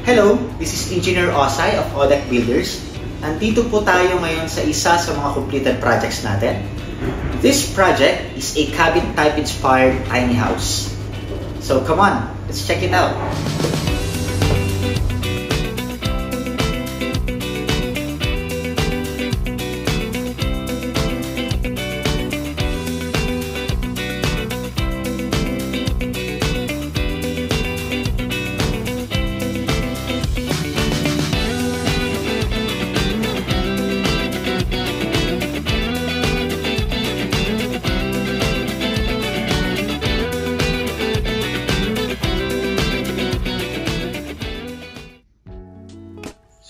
Hello, this is Engineer Osay of Odak Builders. Nandito po tayo ngayon sa isa sa mga completed projects natin. This project is a cabin type inspired tiny house. So come on, let's check it out.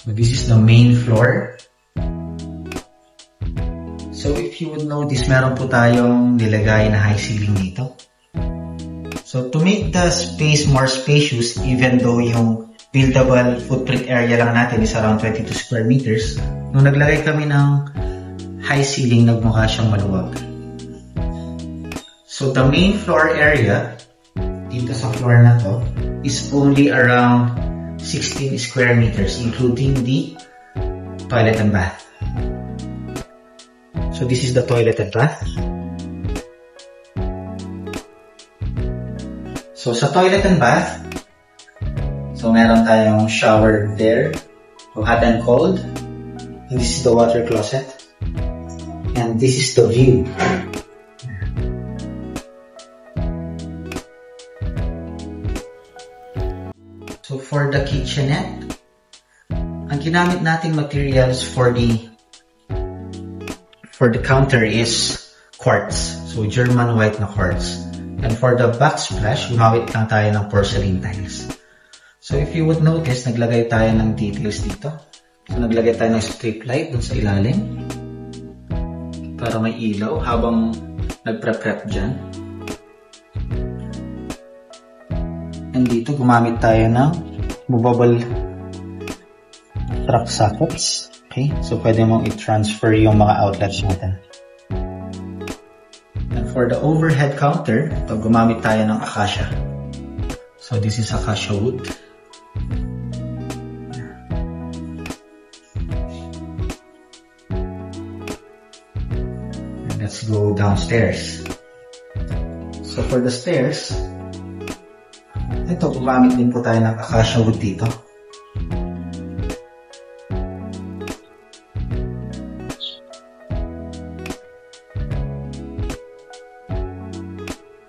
So this is the main floor. So if you would notice, meron po tayong nilagay na high ceiling dito. So to make the space more spacious, even though yung buildable footprint area lang natin is around 22 square meters, nung naglagay kami ng high ceiling, nagmukha siyang maluwag. So the main floor area, dito sa floor na to, is only around 16 square meters, including the toilet and bath. So this is the toilet and bath. So sa toilet and bath, so meron tayong shower there, so hot and cold. And this is the water closet. And this is the view. So for the kitchenette, ang ginamit nating materials for the counter is quartz. So German white na quartz. And for the backsplash, gumamit lang tayo ng porcelain tiles. So if you would notice, naglagay tayo ng details dito. So naglagay tayo ng strip light dun sa ilalim para may ilaw habang nagpre-prep dyan. And dito, gumamit tayo ng movable truck sockets. Okay? So, pwede mong i-transfer yung mga outlets natin. And for the overhead counter, ito, gumamit tayo ng acacia. So, this is acacia wood. And let's go downstairs. So, for the stairs, ito, gumamit din po tayo ng acacia wood dito.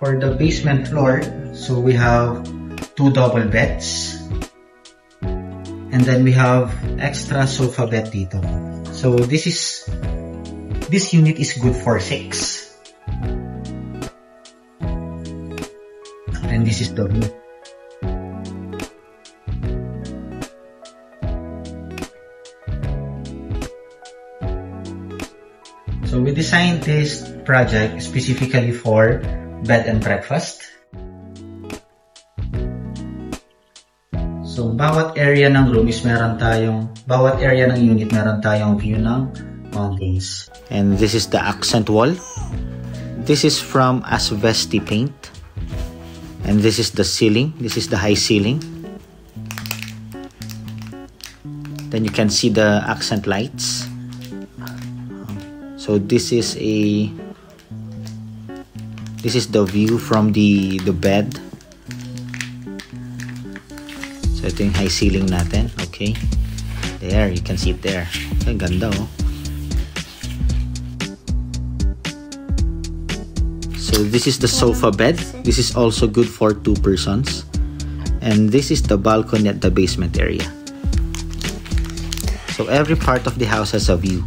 For the basement floor, so we have 2 double beds. And then we have extra sofa bed dito. So this unit is good for 6. And this is the view. So we designed this project specifically for bed and breakfast. So bawat area ng room is bawat area ng unit meron tayong view ng mountains. And this is the accent wall. This is from Asvesti paint. And this is the ceiling. This is the high ceiling. Then you can see the accent lights. So this is the view from the bed. So ito yung high ceiling natin. Okay. There, you can see it there. Okay, ganda oh. So this is the sofa bed. This is also good for 2 persons. And this is the balcony at the basement area. So every part of the house has a view.